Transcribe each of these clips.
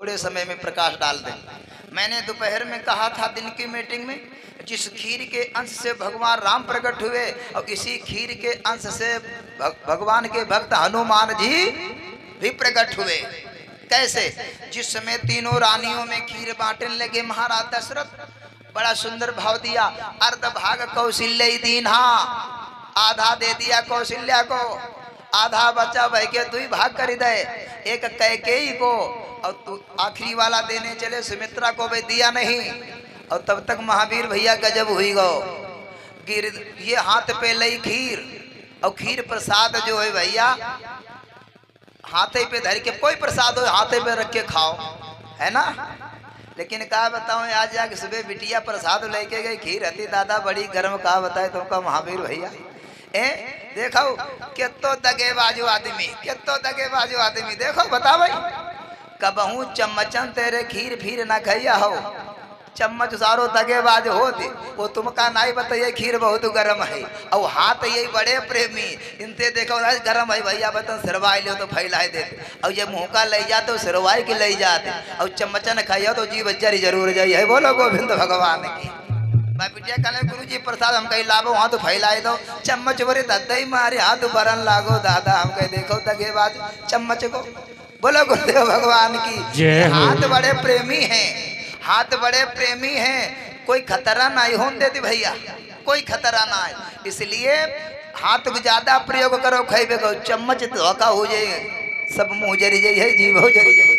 थोड़े समय में प्रकाश डाल दें। मैंने दोपहर में कहा था दिन की मीटिंग में, जिस खीर के अंश से भगवान राम प्रकट हुए और इसी खीर के अंश से भगवान के भक्त हनुमान जी भी प्रकट हुए। कैसे? जिस समय तीनों रानियों में खीर बांटने लगे महाराज दशरथ, बड़ा सुंदर भाव दिया। अर्ध भाग कौशल्य दीन्हा, आधा दे दिया कौशल्या को, आधा बचा बह के दुई भाग कर दे, एक कैकेयी को और तू आखिरी वाला देने चले सुमित्रा को भी दिया नहीं। और तब तक महावीर भैया गजब हुई गो, गिर ये हाथ पे लई खीर, और खीर प्रसाद जो है भैया हाथे पे धर के, कोई प्रसाद हो हाथे पे रख के खाओ, है ना। लेकिन कहा बताऊं, आज जाके सुबह बिटिया प्रसाद लेके गई, खीर हती दादा बड़ी गर्म, कहा बताए तुमका महावीर भैया। देखो कितो दगेबाजू आदमी, कितो दगेबाजू आदमी, देखो बता भाई, कबहू चम्मचन तेरे खीर फिर ना खैया हो, चम्मच सारो दगेबाज हो दे, वो तुमका नहीं बताइए खीर बहुत गर्म है। और हाथ यही बड़े प्रेमी, इनसे देखो गर्म है भैया, बतन सिरवाई लो तो फैलाए देते, और ये मुँह का ले जाते तो सिरवाई के ले जाते, और चम्मचन खाइया तो जीव जरी जरूर जाइए। बोलो गोविंद भगवान की। मैं बिटिया कहने गुरु जी प्रसाद हम कहीं लाभो हाथ तो फैलाए दो, चम्मच बरे दद्दा ही मारे हाथ बरन लागो दादा, हम कहीं देखो दगेबाज चम्मच को। बोलो गुरुदेव भगवान की। हाथ बड़े प्रेमी हैं, हाथ बड़े प्रेमी हैं, कोई खतरा नहीं होने देती भैया, कोई खतरा ना है। इसलिए हाथ को ज्यादा प्रयोग करो, खेबे को चम्मच धोखा हो जाए, सब मुंह जरी जाइए है, जीव हो जरी जाइए।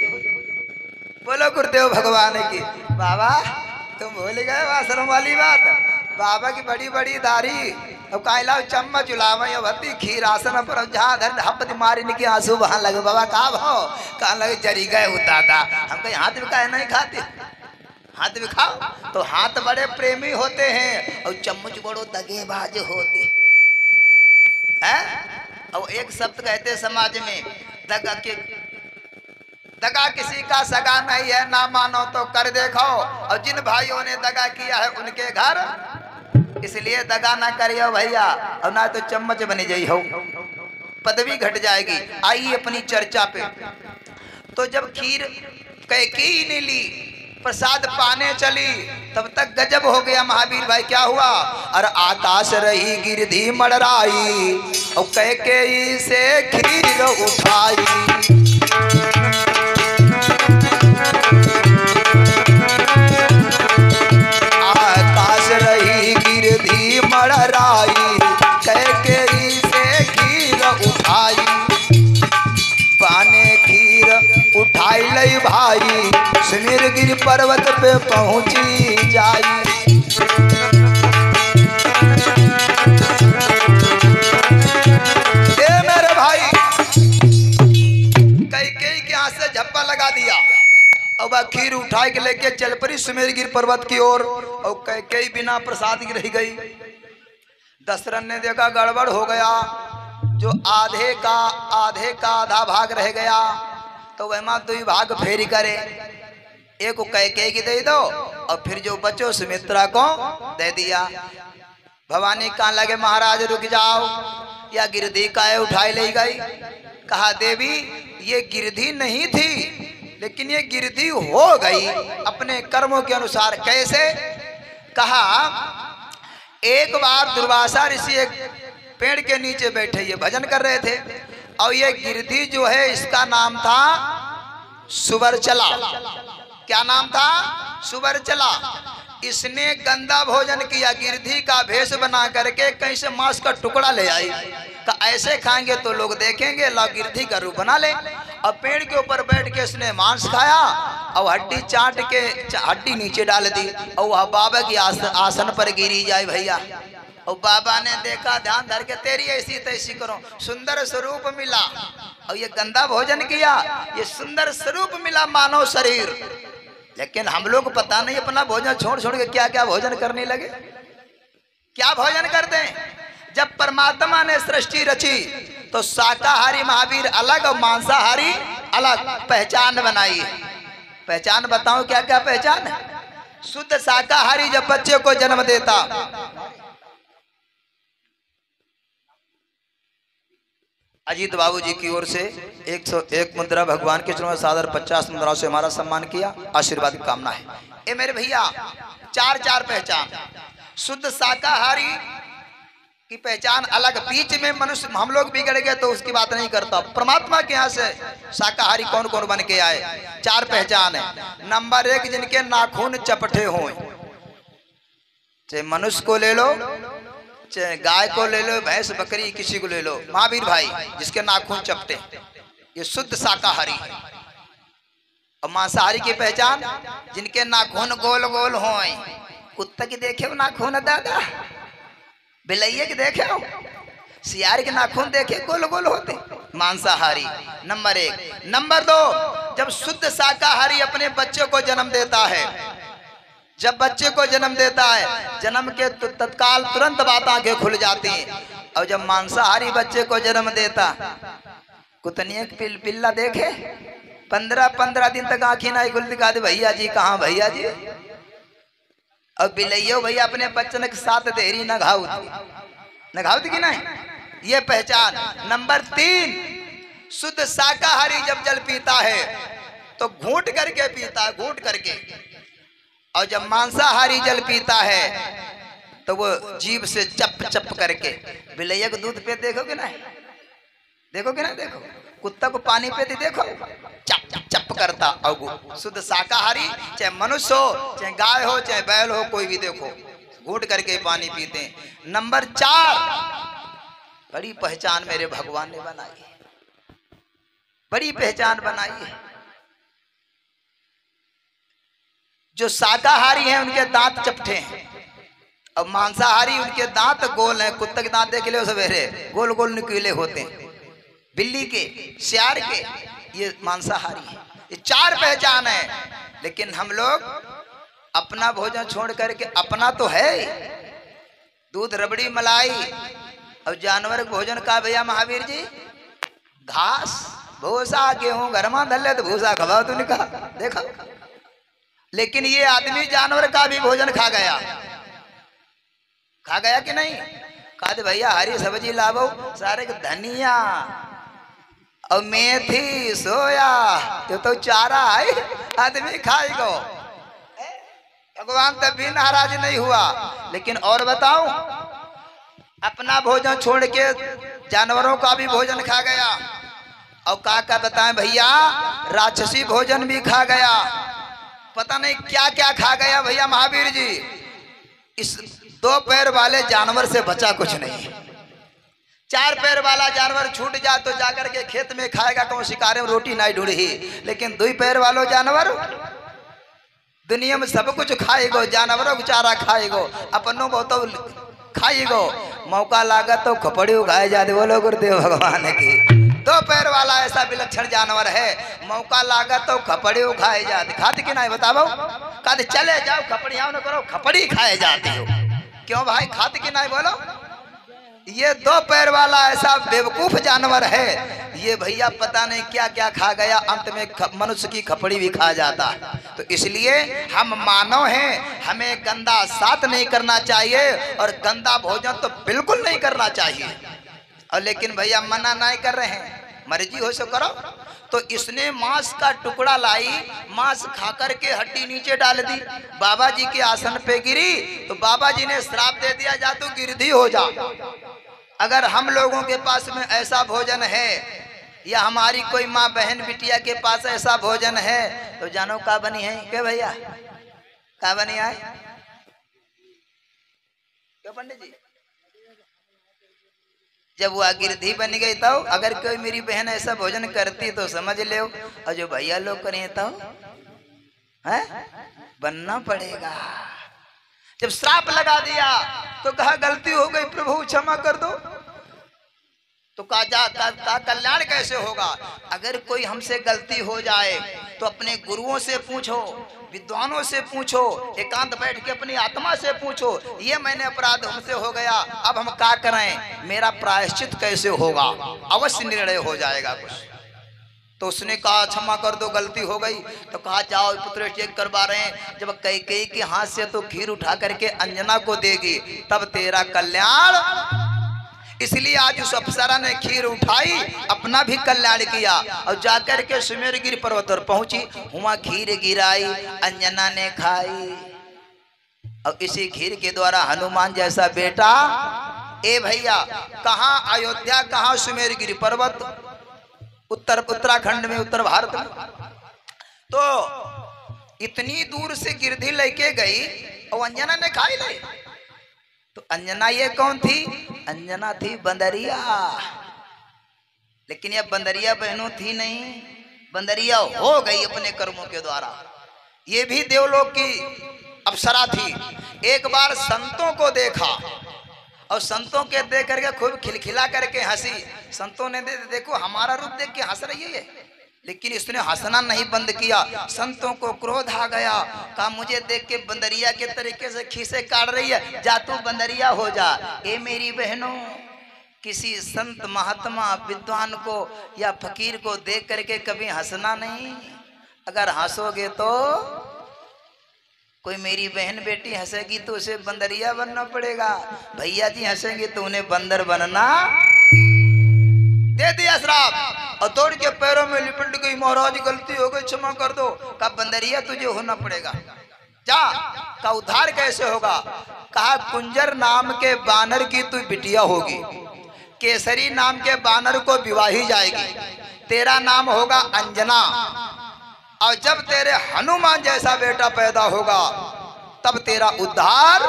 बोलो गुरुदेव भगवान की। बाबा तुम भूल गए आश्रम वाली बात, बाबा की बड़ी बड़ी दाढ़ी, अब काला चम्मच उलावती खीर आसन पर जहाँ धर हपत मारी निकी आंसू बहान लगे। बाबा कहा भाव, कहा लगे जरी गए उताता, हम कहीं हाथ में काहे नहीं खाते, हाथ में खाओ। तो हाथ बड़े प्रेमी होते हैं और चम्मच बड़ो दगेबाज होते हैं। और एक शब्द कहते समाज में, दगा किसी का सगा नहीं है, ना मानो तो कर देखो, और जिन भाइयों ने दगा किया है उनके घर, इसलिए दगा ना करियो भैया, और ना तो चम्मच बनी जाई हो, पदवी घट जाएगी। आइए अपनी चर्चा पे। तो जब खीर कैकेयी ने ली, प्रसाद पाने चली, तब तक गजब हो गया महावीर भाई। क्या हुआ? और आकाश रही गिरधी मड़राई, और कैकेयी से खीर उठाई। आकाश रही गिरधी मड़राई, कैकेयी से खीर उठाई। पाने खीर उठाई लई भाई, सुमेरगिरी पर्वत पे पहुंची जाई। मेरे भाई कैकेयी के हाथ से झप्पा लगा दिया, अब खीर उठा के लेके चल पड़ी सुमेरगिरी पर्वत की ओर, और कैकेयी बिना प्रसाद की रह गई। दशरथ ने देखा गड़बड़ हो गया, जो आधे का आधा भाग रह गया, तो वह मां दुई भाग फेरी करे, एक को कैकेयी की दे दो, और फिर जो बचो सुमित्रा को दे दिया। भवानी कहाँ लगे महाराज रुक जाओ, या गिरधी काहे उठाई ले गई। कहा देवी ये गिरधी नहीं थी, लेकिन ये गिरधी हो गई अपने कर्मों के अनुसार। कैसे? कहा एक बार दुर्वासा ऋषि एक पेड़ के नीचे बैठे, ये भजन कर रहे थे, और ये गिरधी जो है इसका नाम था सुवर्चला। क्या नाम था? सुवर्चला। इसने गंदा भोजन किया, गिरधी का भेष बना करके कहीं से मांस का टुकड़ा ले आई, का ऐसे खाएंगे तो लोग देखेंगे, ला गिरधी का रूप बना ले। और पेड़ के ऊपर बैठ के इसने मांस खाया, और हड्डी चाट के हड्डी नीचे डाल दी, और वह बाबा की आसन पर गिरी जाए भैया। और बाबा ने देखा, ध्यान धर के तेरी ऐसी तैसी करो, सुंदर स्वरूप मिला, और ये गंदा भोजन किया, ये सुंदर स्वरूप मिला मानव शरीर। लेकिन हम लोग पता नहीं अपना भोजन छोड़ छोड़ के क्या क्या भोजन करने लगे। क्या भोजन करते हैं? जब परमात्मा ने सृष्टि रची तो शाकाहारी महावीर अलग और मांसाहारी अलग पहचान बनाई है। पहचान बताऊं क्या क्या पहचान है? शुद्ध शाकाहारी जब बच्चे को जन्म देता, अजीत बाबू जी की ओर से 101 मुद्रा भगवान के चरणों में सादर 50 मुद्राओं से हमारा सम्मान किया, आशीर्वाद की कामना है। ये मेरे भैया चार पहचान। शुद्ध शाकाहारी की पहचान अलग, बीच में मनुष्य हम लोग बिगड़ गए तो उसकी बात नहीं करता। परमात्मा के यहाँ से शाकाहारी कौन कौन बन के आए, चार पहचान है। नंबर 1, जिनके नाखून चपटे हों, चाहे मनुष्य को ले लो, चाहे गाय को ले लो, भैंस बकरी किसी को ले लो, महावीर भाई जिसके नाखून चपटे, ये शुद्ध शाकाहारी है। और मांसाहारी की पहचान, जिनके नाखून गोल गोल हों। कुत्ता की देखे हो नाखून दादा, बिलैया के देखे हो, सियार के नाखून देखे गोल गोल होते, मांसाहारी नंबर 1। नंबर 2, जब शुद्ध शाकाहारी अपने बच्चे को जन्म देता है, जब बच्चे को जन्म देता है, जन्म के तत्काल तुरंत बात आंखें खुल जाती हैं। और जब मांसाहारी बच्चे को जन्म देता, कुतनी पिल्ला देखे 15 दिन तक आंखें नहीं खुलती, कहा भैया जी कहाँ भैया जी। और बिलैयो भैया अपने बच्चन के साथ देरी न घाउत की नहीं, ये पहचान। नंबर 3, शुद्ध शाकाहारी जब जल पीता है तो घूंट करके पीता है, घूंट करके। और जब मांसाहारी जल पीता है तो वो जीभ से चप चप करके। बिलैया को दूध पे देखोगे ना, देखोगे ना, देखो कुत्ता को पानी पे देखो, चप चप करता। और शुद्ध शाकाहारी चाहे मनुष्य हो, चाहे गाय हो, चाहे बैल हो, कोई भी देखो घूंट करके पानी पीते हैं। नंबर 4, बड़ी पहचान मेरे भगवान ने बनाई है, बड़ी पहचान बनाई है। जो शाकाहारी हैं उनके दांत चपटे हैं, और मांसाहारी उनके दांत गोल हैं। कुत्ते के दांत देख लो सवेरे, गोल गोल नुकीले होते हैं, बिल्ली के, सियार के, ये मांसाहारी है। ये 4 पहचान है। लेकिन हम लोग अपना भोजन छोड़ करके, अपना तो है दूध रबड़ी मलाई, और जानवर भोजन का भैया महावीर जी घास भूसा गेहूं घरमा धल तो भूसा खवाओ तो निका देखो। लेकिन ये आदमी जानवर का भी भोजन खा गया कि नहीं? कहा भैया हरी सब्जी लावो, सारे धनिया और मेथी सोया, तो चारा है, आदमी खाएगो। भगवान तब भी नाराज नहीं हुआ। लेकिन और बताऊं, अपना भोजन छोड़ के जानवरों का भी भोजन खा गया। और का बताएं भैया, राक्षसी भोजन भी खा गया, पता नहीं क्या क्या खा गया भैया महावीर जी। इस 2 पैर वाले जानवर से बचा कुछ नहीं। 4 पैर वाला जानवर छूट जा तो जाकर के खेत में खाएगा, कौन शिकारे में रोटी नहीं ढूंढी। लेकिन 2 पैर वालों जानवर दुनिया में सब कुछ खाएगो, जानवरों को चारा खाएगो, अपनों को तो खाएगो। मौका लागा तो खपड़ी उगाए जाते, बोलो गुरुदेव भगवान की। 2 पैर वाला ऐसा विलक्षण जानवर है, मौका लागा तो खपड़ी उखाए जाते। खाते कि नहीं बताओ? कहते चले जाओ खपड़ियां न करो, खपड़ी खाए जाते हो। क्यों भाई खाते कि नहीं बोलो? ये 2 पैर वाला ऐसा बेवकूफ जानवर है, ये भैया पता नहीं क्या क्या खा गया, अंत में मनुष्य की खपड़ी भी खा जाता। तो इसलिए हम मानव हैं, हमें गंदा साथ नहीं करना चाहिए, और गंदा भोजन तो बिल्कुल नहीं करना चाहिए। और लेकिन भैया मना नहीं कर रहे हैं, मर्जी हो सो करो। तो इसने मांस का टुकड़ा लाई, मांस खाकर के हड्डी नीचे डाल दी, बाबा जी के आसन पे गिरी, तो बाबा जी ने श्राप दे दिया, जा तू गिरधी हो जा। अगर हम लोगों के पास में ऐसा भोजन है, या हमारी कोई माँ बहन बिटिया के पास ऐसा भोजन है, तो जानो का बनी है क्या भैया? का बनी है क्यों पंडित जी? जब वो गिरधी बन गई तो अगर कोई मेरी बहन ऐसा भोजन करती तो समझ ले, और जो भैया लोग करें तो है बनना पड़ेगा। जब श्राप लगा दिया तो कहा गलती हो गई प्रभु क्षमा कर दो, तो का कल्याण कैसे होगा? अगर कोई हमसे गलती हो जाए तो अपने गुरुओं से पूछो, विद्वानों से पूछो, एकांत बैठ के अपनी आत्मा से पूछो, ये मैंने अपराध हमसे हो गया, अब हम क्या करें, मेरा प्रायश्चित कैसे होगा? अवश्य निर्णय हो जाएगा कुछ। तो उसने कहा क्षमा कर दो, गलती हो गई। तो कहा जाओ पुत्र चेक करवा रहे हैं। जब कैकेयी के हाथ से तो खीर उठा करके अंजना को देगी, तब तेरा कल्याण। इसलिए आज उस अप्सरा ने खीर उठाई, अपना भी कल्याण किया और जाकर के सुमेरगिरी पर्वत पर पहुंची। हुआ खीर गिराई, अंजना ने खाई और इसी खीर के द्वारा हनुमान जैसा बेटा, ए भैया, कहाँ अयोध्या, कहाँ सुमेरगिरी पर्वत, उत्तराखंड में, उत्तर भारत में। तो इतनी दूर से गिरधी लेके गई और अंजना ने खाई ले। तो अंजना ये कौन थी? अंजना थी बंदरिया। लेकिन ये बंदरिया बहनों थी नहीं, बंदरिया हो गई अपने कर्मों के द्वारा। ये भी देवलोक की अप्सरा थी। एक बार संतों को देखा और संतों के देख करके खूब खिलखिला करके हंसी। संतों ने देखो हमारा रूप देख के हंस रही है, लेकिन इसने हंसना नहीं बंद किया। संतों को क्रोध आ गया, कहा मुझे देख के बंदरिया के तरीके से खीसे काट रही है, जा तू बंदरिया हो जा। ए मेरी बहनों, किसी संत महात्मा विद्वान को या फकीर को देख करके कभी हंसना नहीं। अगर हंसोगे तो कोई मेरी बहन बेटी हंसेगी तो उसे बंदरिया बनना पड़ेगा, भैया जी हंसेंगे तो उन्हें बंदर बनना। दे दिया श्राप और दौड़ के पैरों में लिपट गई, महाराज गलती हो गई, क्षमा कर दो। कहा बंदरिया तुझे होना पड़ेगा, जा। का उद्धार कैसे होगा? कहा कुंजर नाम के बानर की तू बिटिया होगी, केसरी नाम के बानर को विवाही जाएगी, तेरा नाम होगा अंजना, और जब तेरे हनुमान जैसा बेटा पैदा होगा तब तेरा उद्धार,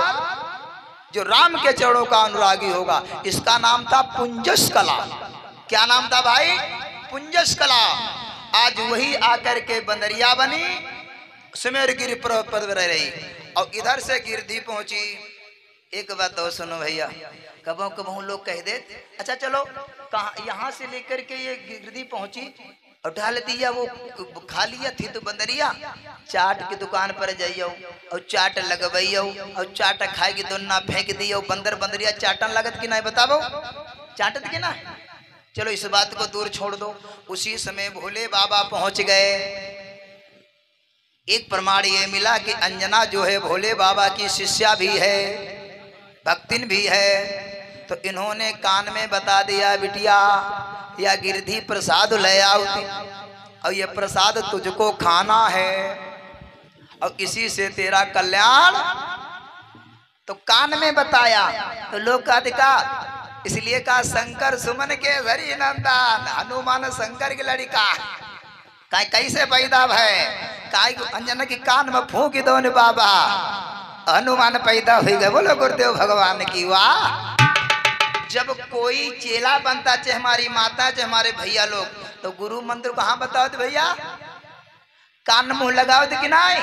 जो राम के चरणों का अनुरागी होगा। इसका नाम था पुंजस कला। क्या नाम था भाई? पुंजस कला। आज वही आकर के बंदरिया बनी, सुमेरगिरी पर्वत पर रह रही और इधर से गिरधी पहुंची। एक बात तो सुनो भैया, कबों कबों लोग कह दे अच्छा चलो, कहाँ यहाँ से लेकर के ये गिरधी पहुंची और ढाल दिया, वो खा लिया थी तो बंदरिया, चाट की दुकान पर जाइयो और चाट लगवाइयो और चाट खाएगी तो ना फेंक दियो। बंदर बंदरिया चाटन लगत कि नहीं बताबो? चाटत कि ना? चलो इस बात को दूर छोड़ दो। उसी समय भोले बाबा पहुंच गए। एक प्रमाण ये मिला कि अंजना जो है भोले बाबा की शिष्या भी है, भक्तिन भी है। तो इन्होंने कान में बता दिया, बिटिया या गिरधी प्रसाद ले आओ और ये प्रसाद तुझको खाना है और इसी से तेरा कल्याण। तो कान में बताया तो लोग कहते का, इसलिए कहा शंकर सुमन के हरि नंदन, हनुमान शंकर की लड़का। कैसे पैदा है? अंजना की कान में फूंक दो ने बाबा, हनुमान पैदा हो गए। बोलो गुरुदेव भगवान की वाह। जब कोई चेला बनता, चाहे हमारी माता चाहे हमारे भैया लोग, तो गुरु मंत्र कहाँ बताओ थे भैया? कान मुंह लगाओ थे कि नहीं?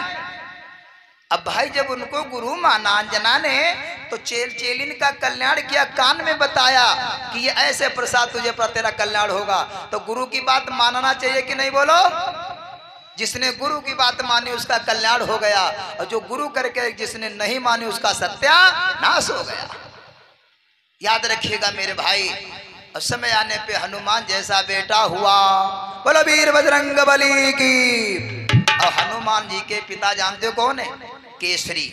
अब भाई जब उनको गुरु माना अंजना ने, तो चेलिन का कल्याण किया, कान में बताया कि ये ऐसे प्रसाद तुझे पर तेरा कल्याण होगा। तो गुरु की बात मानना चाहिए कि नहीं? बोलो। जिसने गुरु की बात मानी उसका कल्याण हो गया, और जो गुरु करके जिसने नहीं मानी उसका सत्यानाश हो गया। याद रखिएगा मेरे भाई, और समय आने पे हनुमान जैसा बेटा हुआ। बोलो वीर बजरंग बली की। और हनुमान जी के पिता जानते हो कौन है? केसरी।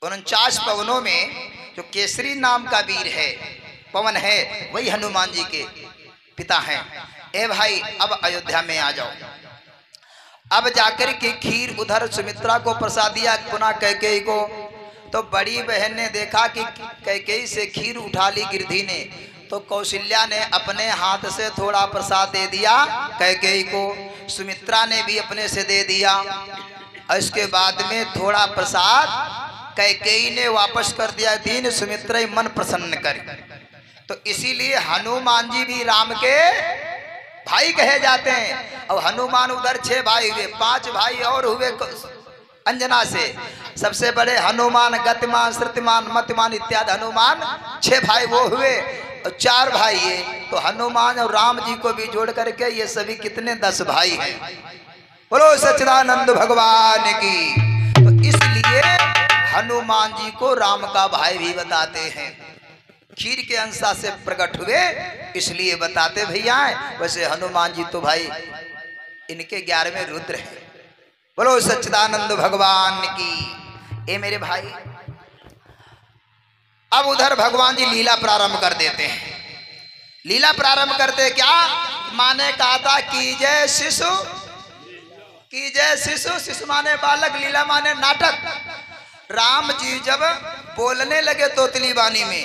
49 पवनों में जो केसरी नाम का वीर है, पवन है, वही हनुमान जी के पिता हैं। ए भाई अब अयोध्या में आ जाओ। अब जाकर के खीर उधर सुमित्रा को प्रसाद दिया, पुनः कैकेयी को। तो बड़ी बहन ने देखा कि कैकेयी से खीर उठा ली गिरधी ने, तो कौशल्या ने अपने हाथ से थोड़ा प्रसाद दे दिया कैकेयी को, सुमित्रा ने भी अपने से दे दिया। और इसके बाद में थोड़ा प्रसाद कैकेयी ने वापस कर दिया, दीन सुमित्रा मन प्रसन्न कर। तो इसीलिए हनुमान जी भी राम के भाई कहे जाते हैं। और हनुमान उधर 6 भाई हुए, 5 भाई और हुए अंजना से। सबसे बड़े हनुमान गतिमान श्रुतिमान मतिमान इत्यादि हनुमान 6 भाई वो हुए, और 4 भाई ये। तो हनुमान और राम जी को भी जोड़ करके ये सभी कितने 10 भाई हैं। बोलो सच्चिदानंद भगवान की। तो इसलिए हनुमान जी को राम का भाई भी बताते हैं। खीर के अंशा से प्रकट हुए इसलिए बताते भैया। वैसे हनुमान जी तो भाई इनके 11वें रुद्र हैं। बोलो सच्चिदानंद भगवान की। ए मेरे भाई, अब उधर भगवान जी लीला प्रारंभ कर देते हैं। लीला प्रारंभ करते क्या? माँ ने कहा था कीजय शिशु, कीजय शिशु, शिशु माने बालक, लीला माने नाटक। राम जी जब बोलने लगे तोतली वाणी में,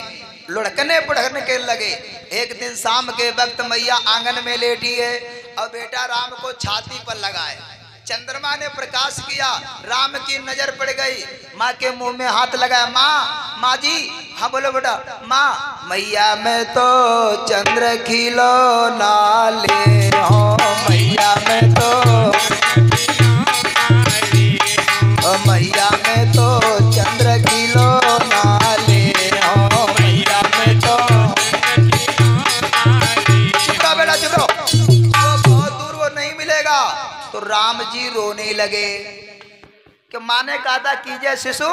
लुढ़कने पुढ़कने के लगे। एक दिन शाम के वक्त मैया आंगन में लेटी है और बेटा राम को छाती पर लगाए। चंद्रमा ने प्रकाश किया, राम की नजर पड़ गई, माँ के मुंह में हाथ लगाया। माँ, माँ जी, हाँ बोलो बेटा। माँ, मैया मैं तो चंद्र खिलौना ले हो, मैया मैं तो, मैया मैं तो चंद्र खिलौना ले हो, मैया मैं तो। चुप रहो बेटा, चुप रहो, वो बहुत दूर वो नहीं मिलेगा। तो राम जी रोने लगे कि माँ ने कहा था कीजिए शिशु,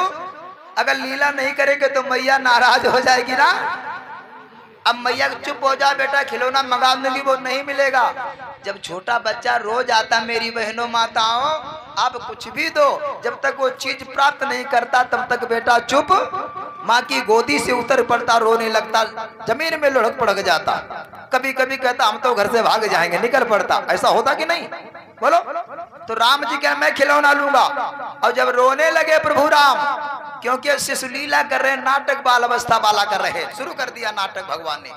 अगर लीला नहीं करेंगे तो मैया नाराज हो जाएगी ना। अब मैया चुप हो जा बेटा, खिलौना मंगा दूंगी, वो नहीं मिलेगा। जब छोटा बच्चा रोज आता, मेरी बहनों माताओं, आप कुछ भी दो, जब तक वो चीज प्राप्त नहीं करता तब तक बेटा चुप, माँ की गोदी से उतर पड़ता, रोने लगता, जमीन में लुढ़क पड़क जाता। कभी कभी कहता हम तो घर से भाग जाएंगे, निकल पड़ता। ऐसा होता कि नहीं बोलो? तो राम जी कह मैं खिलौना लूंगा। और जब रोने लगे प्रभु राम, क्योंकि शिशु लीला कर रहे, नाटक बाल अवस्था वाला कर रहे, शुरू कर दिया नाटक भगवान ने।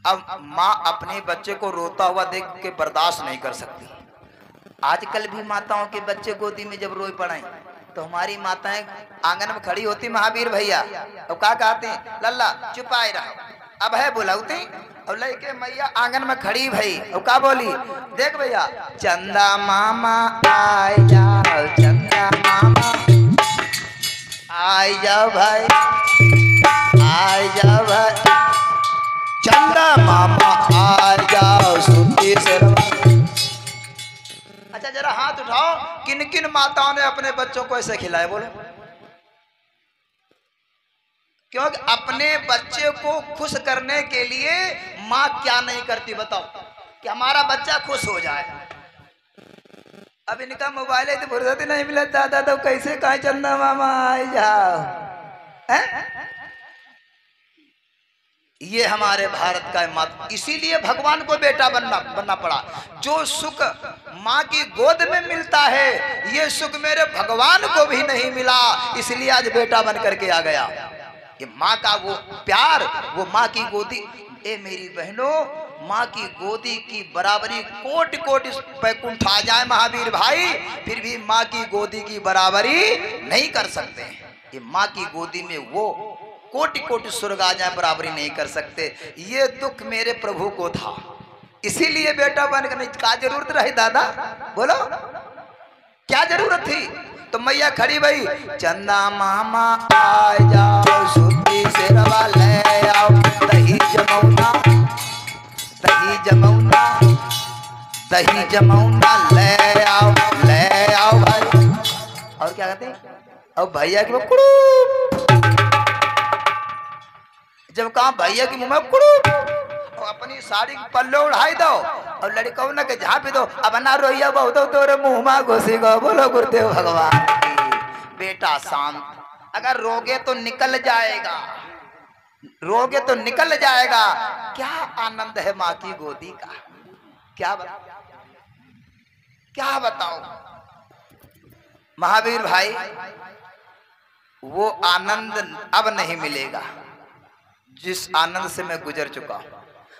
अब माँ अपने बच्चे को रोता हुआ देख के बर्दाश्त नहीं कर सकती। आजकल भी माताओं के बच्चे गोदी में जब रोए पड़े तो हमारी माताएं आंगन में खड़ी होती, महावीर भैया तो क्या कहते हैं, लल्ला चुप आए रहो, अब है बुलाती। और लेके मैया आंगन में खड़ी भई और क्या बोली, देख भैया, चंदा मामा आए जाओ, चंदा मामा आए जाओ भाई, आए जाओ भाई, चंदा मामा आए जाओ, सुनती शेरवा। अच्छा जरा हाथ उठाओ, किन किन माताओं ने अपने बच्चों को ऐसे खिलाए बोलो? क्योंकि अपने बच्चे को खुश करने के लिए माँ क्या नहीं करती बताओ, कि हमारा बच्चा खुश हो जाए। अब इनका मोबाइल है तो फुर्सत ही नहीं मिला दादा, तो कैसे कहा चंदा मामा आए जाओ है? ये हमारे भारत का मत, इसीलिए भगवान को बेटा बनना पड़ा। जो सुख माँ की गोद में मिलता है, ये सुख मेरे भगवान को भी नहीं मिला, इसलिए आज बेटा बन करके आ गया। ये माँ का वो प्यार, वो माँ की गोदी। ए मेरी बहनों, माँ की गोदी की बराबरी कोटि कोटि बैकुंठ आ जाए महावीर भाई, फिर भी माँ की गोदी की बराबरी नहीं कर सकते। ये माँ की गोदी में वो कोटि कोटि स्वर्ग आ जाए, बराबरी नहीं कर सकते। ये दुख मेरे प्रभु को था, इसीलिए बेटा बनकर नहीं। क्या जरूरत रही दादा बोलो, क्या जरूरत थी? तो मैया खड़ी भई, चंदा मामा आ जाओ, सुती शेरवा ले आओ, दही जमौना, दही जमौना, दही जमौना ले आओ भाई। और क्या कहते हैं, और भैया की जब कहा भैया की मुंह में कुड़ू, और अपनी साड़ी पल्लो उड़ाई दो और लड़कों ने के झाँपी दो, अब ना रोइया बहुत तोरे मुंह में घुसी गो। बोलो गुरुदेव भगवान की। बेटा शांत, अगर रोगे तो निकल जाएगा, रोगे तो निकल जाएगा। क्या आनंद है माँ की गोदी का, क्या बताओ महावीर भाई, वो आनंद अब नहीं मिलेगा जिस आनंद से मैं गुजर चुका हूं।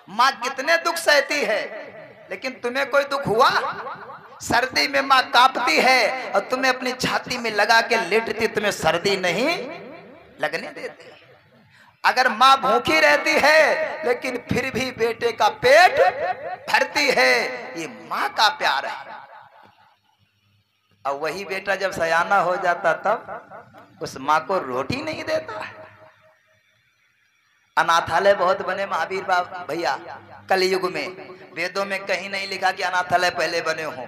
माँ कितने दुख सहती है, लेकिन तुम्हें कोई दुख हुआ? सर्दी में माँ कांपती है और तुम्हें अपनी छाती में लगा के लेटती, तुम्हें सर्दी नहीं लगने देती। अगर माँ भूखी रहती है लेकिन फिर भी बेटे का पेट भरती है, ये माँ का प्यार है। और वही बेटा जब सयाना हो जाता तब उस माँ को रोटी नहीं देता है। अनाथालय बहुत बने महावीर भैया कलयुग में, वेदों में कहीं नहीं लिखा कि अनाथालय पहले बने हों।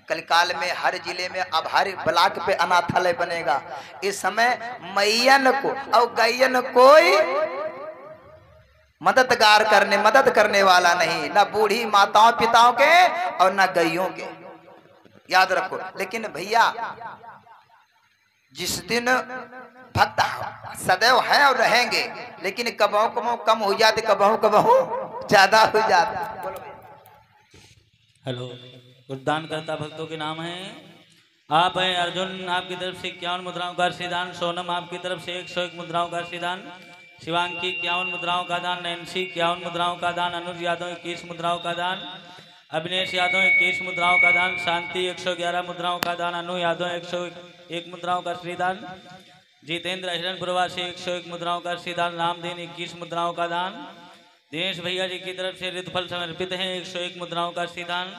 कलकाल में हर जिले में अब हर ब्लॉक पे अनाथालय बनेगा। इस समय मैयन को और गैयन कोई मदद करने वाला नहीं, ना बूढ़ी माताओं पिताओं के और ना गैयों के, याद रखो। लेकिन भैया जिस दिन भक्त सदैव हैं और रहेंगे, लेकिन कबहू कबहू कम हो जाते, कबहू कबहू ज्यादा हो जाते। हेलो, उद्दान करता भक्तों के नाम है। आप हैं अर्जुन, आपकी तरफ से 51 मुद्राओं का श्रीदान। सोनम आपकी तरफ से 101 मुद्राओं का श्रीदान। शिवांकी 51 मुद्राओं का दान। नैन्सी 51 मुद्राओं का दान। अनुज यादव 21 मुद्राओं का दान। अभिनेश यादव 21 मुद्राओं का दान। शांति 111 मुद्राओं का दान। अनु यादव 101 मुद्राओं का श्रीदान। जितेंद्र हिरण प्रवासी 101 मुद्राओं का श्रीदान। रामदीन 21 मुद्राओं का दान। दिनेश भैया जी की तरफ से ऋतुफल समर्पित हैं 101 मुद्राओं का श्रीदान।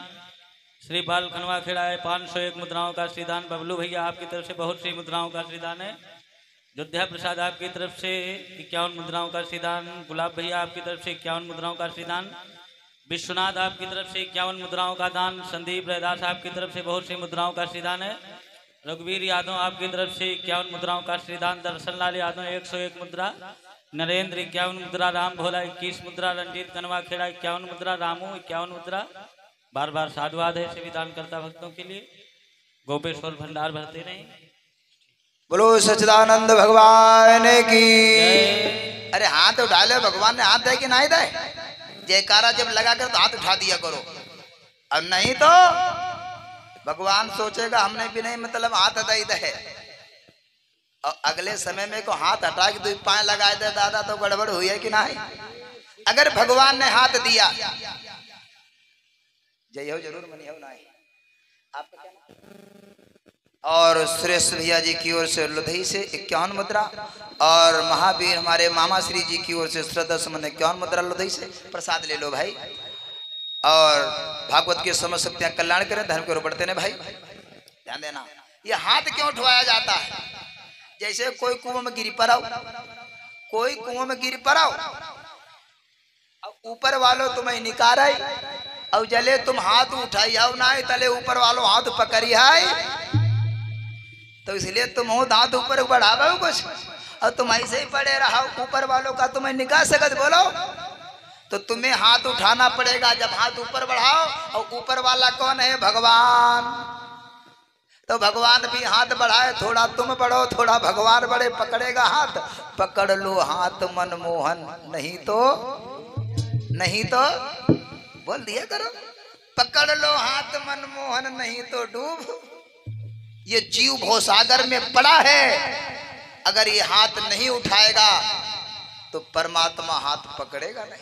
श्रीपाल खनवा खेड़ा है 501 मुद्राओं का श्रीदान। बबलू भैया आपकी तरफ से बहुत सी मुद्राओं का श्रीदान है। योध्या प्रसाद आपकी तरफ से 51 मुद्राओं का श्रीदान। गुलाब भैया आपकी तरफ से 51 मुद्राओं का श्रीदान। विश्वनाथ आपकी तरफ से 51 मुद्राओं का दान। संदीप रैदास आपकी तरफ से बहुत सी मुद्राओं का श्रीदान है। रघुवीर यादव आपकी तरफ से 51 मुद्राओं का श्रीदान। दर्शन लाल यादव 101 मुद्रा। नरेंद्र 51 मुद्रा। राम भोला 21 मुद्रा। रंजीत कनवा खेड़ा 51 मुद्रा। रामू 51 मुद्रा। बार बार साधुवाद है सभी दान करता भक्तों के लिए। गोपेश्वर भंडार भरते रहें। बोलो सच्चिदानंद भगवान की। अरे हाथ उठा ले, भगवान ने हाथ दे कि नहीं दे? जयकारा जब लगा कर तो हाथ उठा दिया करो, और नहीं तो भगवान सोचेगा हमने भी नहीं मतलब हाथ दे दे, और अगले समय में को हाथ हटा के 2 पाए लगाए दे दादा तो गड़बड़ हुई है कि नहीं? अगर भगवान ने हाथ दिया, जय हो जरूर मनी हो नहीं आपका क्या नाम? और सुरेश भैया जी की ओर से लुधई से 51 मुद्रा, और महावीर हमारे मामा श्री जी की ओर से श्रद्धा सुमन 51 मुद्रा लुधई से। प्रसाद ले लो भाई, और भागवत की समस्त शक्तियां कल्याण करें, धर्म के ओर बढ़ते ने भाई। ध्यान देना, ये हाथ क्यों उठवाया जाता है? जैसे कोई कुआं में गिरी पड़ाओ, कोई कुआं में गिरी पड़ाओ, अब ऊपर वालों तुम्हें निकाल आई, और जले तुम हाथ उठाई आओ ना, तले ऊपर वालों हाथ पकड़ी है, तो इसलिए तुम हो हाथ ऊपर बढ़ावा कुछ, और तुम ऐसे ही पड़े रहो, ऊपर वालों का तुम्हें निकाल सकत बोलो, तो तुम्हें हाथ उठाना पड़ेगा। जब हाथ ऊपर बढ़ाओ, और ऊपर वाला कौन है? भगवान। तो भगवान भी हाथ बढ़ाए, थोड़ा तुम बढ़ो थोड़ा भगवान बढ़े, पकड़ेगा हाथ, पकड़ लो हाथ मनमोहन, नहीं तो बोल दिया करो, पकड़ लो हाथ मनमोहन, नहीं तो डूब। ये जीव भवसागर में पड़ा है, अगर ये हाथ नहीं उठाएगा तो परमात्मा हाथ पकड़ेगा नहीं।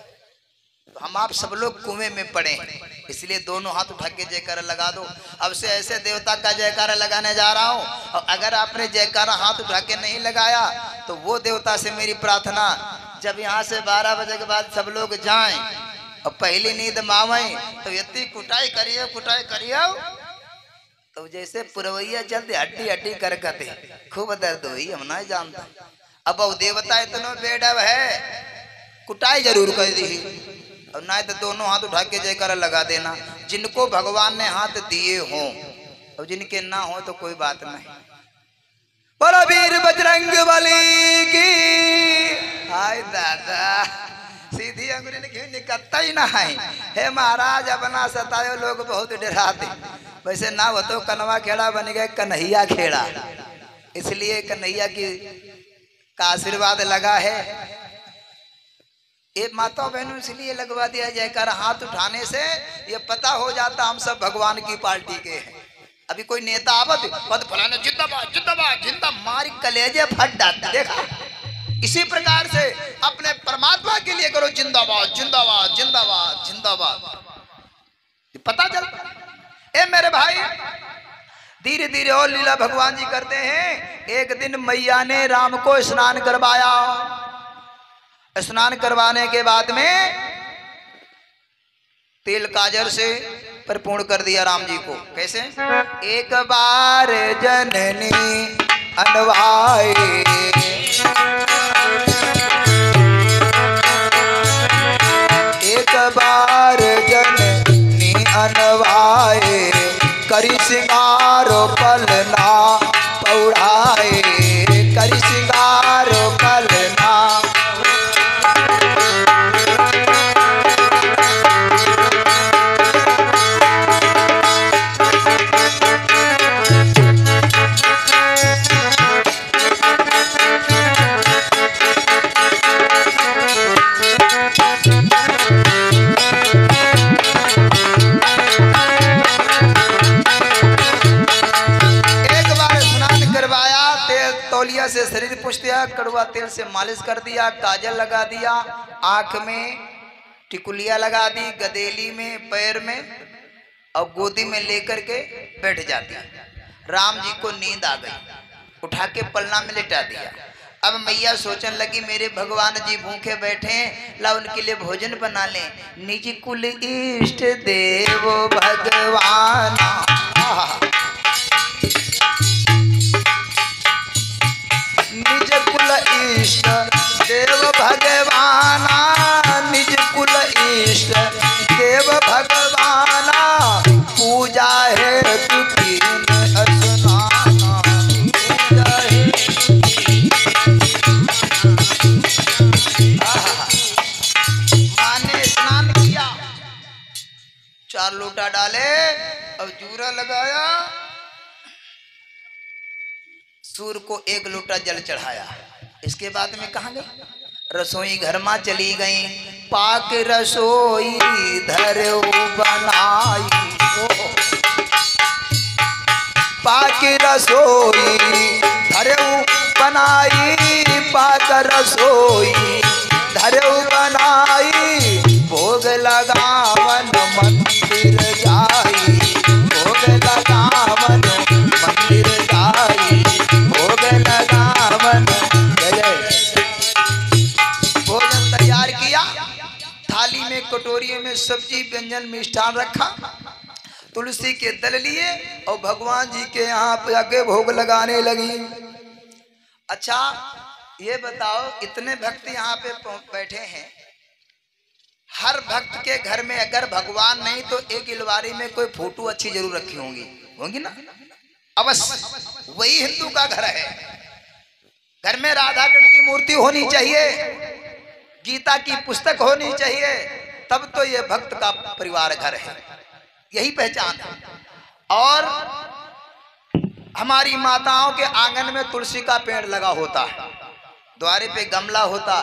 तो हम आप सब लोग कुएं में पड़े हैं, इसलिए दोनों हाथ उठा के जयकारा लगा दो। अब से ऐसे देवता का जयकारा लगाने जा रहा हूं, और अगर आपने जयकारा हाथ उठा के नहीं लगाया तो वो देवता से मेरी प्रार्थना, जब यहाँ से 12 बजे के बाद सब लोग जाएं और पहली नींद मावें, तो इतनी कुटाई करिए, तो जैसे पुरवैया चलते हड्डी हड्डी कर कते खूब दर्द हुई, हम नहीं जानता। अब वो देवता इतना बेडब है, कुटाई जरूर कर दी, और ना तो दोनों हाथ उठा के जयकारा लगा देना। जिनको भगवान ने हाथ दिए हों, और जिनके ना हो तो कोई बात नहीं। बोलो वीर बजरंग बली की। हाय दादा, सीधी अंगुली निकलता ही ना है। हे महाराज, अपना सतायो लोग बहुत डराते, वैसे ना हो तो कनवा खेड़ा बन गए कन्हैया खेड़ा, इसलिए कन्हैया की का आशीर्वाद लगा है। ये माता बहनों इसलिए लगवा दिया जयकार, हाथ उठाने से ये पता हो जाता हम सब भगवान की पार्टी के हैं। अभी कोई नेता आवत पद फलाने जिंदाबाद जिंदाबाद जिंदा, मारी कलेजे फट जाता, देखा? इसी प्रकार से अपने परमात्मा के लिए करो जिंदाबाद जिंदाबाद जिंदाबाद जिंदाबाद, पता चलता। ए मेरे भाई, धीरे धीरे और लीला भगवान जी करते हैं। एक दिन मैया ने राम को स्नान करवाया, स्नान करवाने के बाद में तेल काजर से परिपूर्ण कर दिया राम जी को। कैसे? एक बार जननी अनवाए, एक बार जननी अनवाए, करी सिंगारो पलना पौड़ाए, करी सिंगारो पलना। तौलिया से शरीर पोंछ दिया, कड़वा तेल से मालिश कर दिया, काजल लगा दिया, आंख में टिकुलिया लगा दी, गदेली में, पैर में, और गोदी में लेकर के बैठ जाती। राम जी को नींद आ गई, उठा के पलना में लिटा दिया। अब मैया सोचने लगी मेरे भगवान जी भूखे बैठे हैं, ला उनके लिए भोजन बना लें। निज कुल इष्ट देव भगवान, निज कुल इष्ट देव भगवाना, निज कुल इष्ट देव भगवाना, पूजा है तुकी स्नाना, पूजा है माँ ने स्नान किया, 4 लोटा डाले और जूरा लगाया, सूर्य को 1 लोटा जल चढ़ाया। इसके बाद में कहाँ गई? रसोई घर में चली गई। पाक रसोई धरो बनाई, पाक रसोई धरो बनाई, पाक रसोई धरो बनाई, भोग लगावन मंदिर जाई, भोग लगावन मंदिर जाई, भोग लगावन। भोजन तैयार किया, थाली में कटोरी में सब्जी व्यंजन मिष्ठान रखा, तुलसी के दल लिए और भगवान जी के यहाँ पे आके भोग लगाने लगी। अच्छा ये बताओ, इतने भक्त यहाँ पे बैठे हैं, हर भक्त के घर में अगर भगवान नहीं तो एक अलमारी में कोई फोटो अच्छी जरूर रखी होंगी, होंगी ना? अवश्य, वही हिंदू का घर है। घर में राधा कृष्ण की मूर्ति होनी चाहिए, गीता की पुस्तक होनी चाहिए, तब तो ये भक्त का परिवार घर है, यही पहचान है। और हमारी माताओं के आंगन में तुलसी का पेड़ लगा होता है, द्वारे पे गमला होता,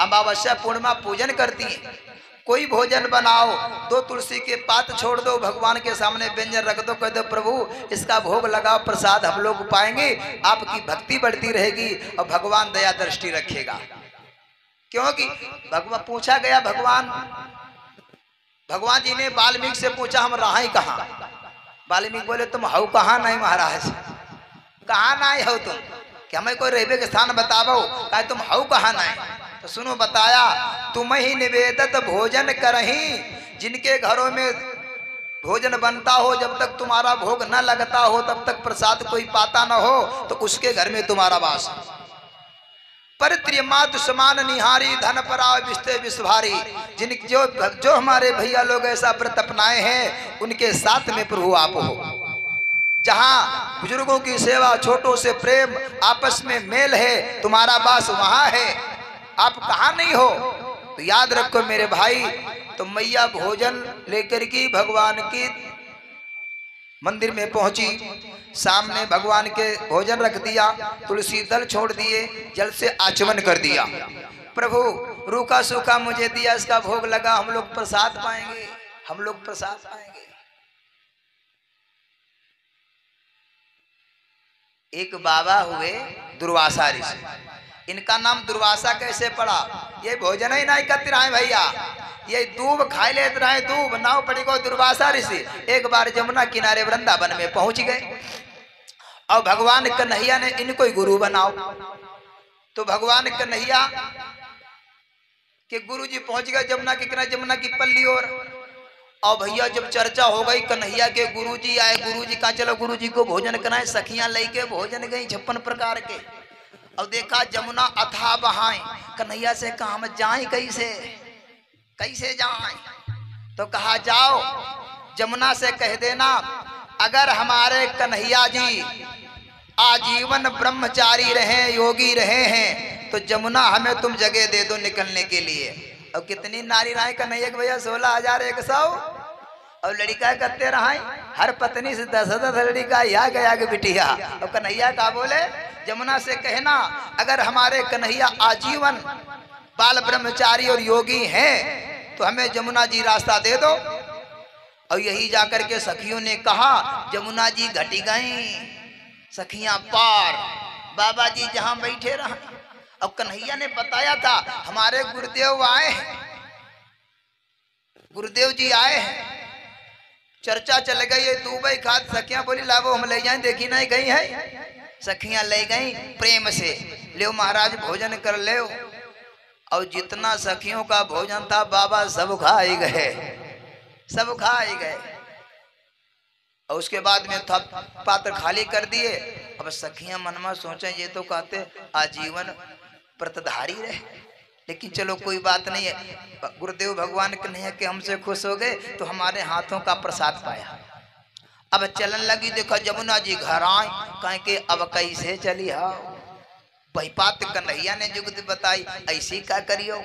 अमावस्या पूर्णिमा पूजन करती है। कोई भोजन बनाओ, 2 तुलसी के पात छोड़ दो, भगवान के सामने व्यंजन रख दो, कह दो प्रभु इसका भोग लगाओ, प्रसाद हम लोग पाएंगे, आपकी भक्ति बढ़ती रहेगी और भगवान दया दृष्टि रखेगा। क्योंकि भगवान पूछा गया, भगवान जी ने वाल्मीकि से पूछा हम रहा ही कहाँ? वाल्मीकि बोले तुम हऊ कहाँ नहीं महाराज, कहाँ नहीं हो तुम, कि हमें कोई रहबे के स्थान बताओ, कहा तुम हऊ कहाँ नहीं? तो सुनो बताया, तुम ही निवेदित भोजन करही, जिनके घरों में भोजन बनता हो जब तक तुम्हारा भोग न लगता हो तब तक प्रसाद कोई पाता न हो, तो उसके घर में तुम्हारा वास। पर त्रिमात समान निहारी, धन परा विस्ते विश्वभारी, जो हमारे भैया लोग ऐसा व्रत अपनाए हैं उनके साथ में प्रभु आप हो। जहां बुजुर्गों की सेवा, छोटों से प्रेम, आपस में मेल है, तुम्हारा वास वहां है, आप कहाँ नहीं हो। तो याद रखो मेरे भाई, तो मैया भोजन लेकर की भगवान की मंदिर में पहुंची, सामने भगवान के भोजन रख दिया, तुलसी दल छोड़ दिए, जल से आचमन कर दिया, प्रभु रूखा सूखा मुझे दिया, इसका भोग लगा, हम लोग प्रसाद पाएंगे, हम लोग प्रसाद पाएंगे। एक बाबा हुए दुर्वासा ऋषि, इनका नाम दुर्वासा कैसे पड़ा? ये भोजन ही नहीं करते रहे भैया, ये दूब खाए लेते रहे, दूब नाव पड़ी को दुर्वासा ऋषि। एक बार जमुना किनारे वृंदावन में पहुंच गए और भगवान कन्हैया ने इनको ही गुरु बनाओ। तो भगवान कन्हैया के गुरु जी पहुंच गए जमुना के किनारे, जमुना की पल्ली और भैया जब चर्चा हो गई, कन्हैया के गुरुजी आए, गुरुजी कहा चलो गुरुजी को भोजन कराएं, सखियां लेके भोजन गई 56 प्रकार के। अब देखा जमुना अथाह बहाए, कन्हैया से कहा हम जाए कैसे जाए? तो कहा जाओ जमुना से कह देना अगर हमारे कन्हैया जी आजीवन ब्रह्मचारी रहे, योगी रहे हैं, तो जमुना हमें तुम जगह दे दो निकलने के लिए। और कितनी नारी रहे कन्हैया के भैया? 16,100। और लड़का करते रहा, हर पत्नी से 10 लड़का या गया के बिटिया। और कन्हैया का बोले जमुना से कहना अगर हमारे कन्हैया आजीवन बाल ब्रह्मचारी और योगी हैं तो हमें जमुना जी रास्ता दे दो। और यही जाकर के सखियों ने कहा, जमुना जी घटी गई, सखियां पार बाबा जी जहां बैठे रहा और कन्हैया ने बताया था हमारे गुरुदेव आए हैं, गुरुदेव जी आए हैं। चर्चा चल गई है दुबई खाद सखियां बोली लावो हम ले जाए, देखी नहीं गई है। सखियां ले गई प्रेम से, ले महाराज भोजन कर ले। और जितना सखियों का भोजन था बाबा सब खाए गए, सब खाए गए। और उसके बाद में पात्र खाली कर दिए। अब सखियां मन में सोचे ये तो कहते आजीवन व्रतधारी रहे, लेकिन चलो कोई बात नहीं है। गुरुदेव भगवान कन्हैया के हमसे खुश हो गए तो हमारे हाथों का प्रसाद पाया। अब चलन लगी, देखो जमुना जी घर आए, कहें कि अब कैसे चली आओ। बहिपात कन्हैया ने जुगत बताई ऐसी क्या करियो।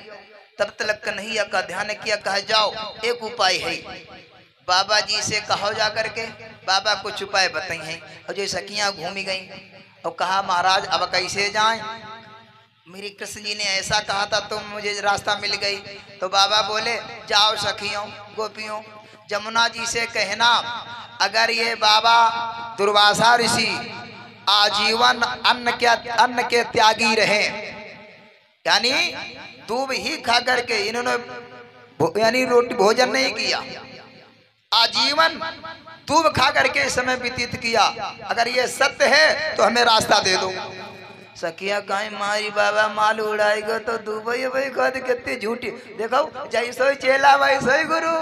तब तक कन्हैया का ध्यान किया, कहा जाओ एक उपाय है, बाबा जी से कहो जा करके, बाबा कुछ उपाय बताई हैं। और जो सखियां घूमी गई और कहा महाराज अब कैसे जाएं। मेरी कृष्ण जी ने ऐसा कहा था तो मुझे रास्ता मिल गई। तो बाबा बोले जाओ सखियों गोपियों, जमुना जी से कहना अगर ये बाबा दुर्वासा ऋषि आजीवन अन्न के त्यागी रहे, यानी दूब ही खा करके इन्होंने यानी रोटी भोजन नहीं किया, आजीवन दूब खा करके समय व्यतीत किया, अगर ये सत्य है तो हमें रास्ता दे दो। सखिया कहीं मारी बाबा माल उड़ाएगा तो दुबई भाई कहते कितनी झूठी। देखो जैसो चेला वैसो गुरु,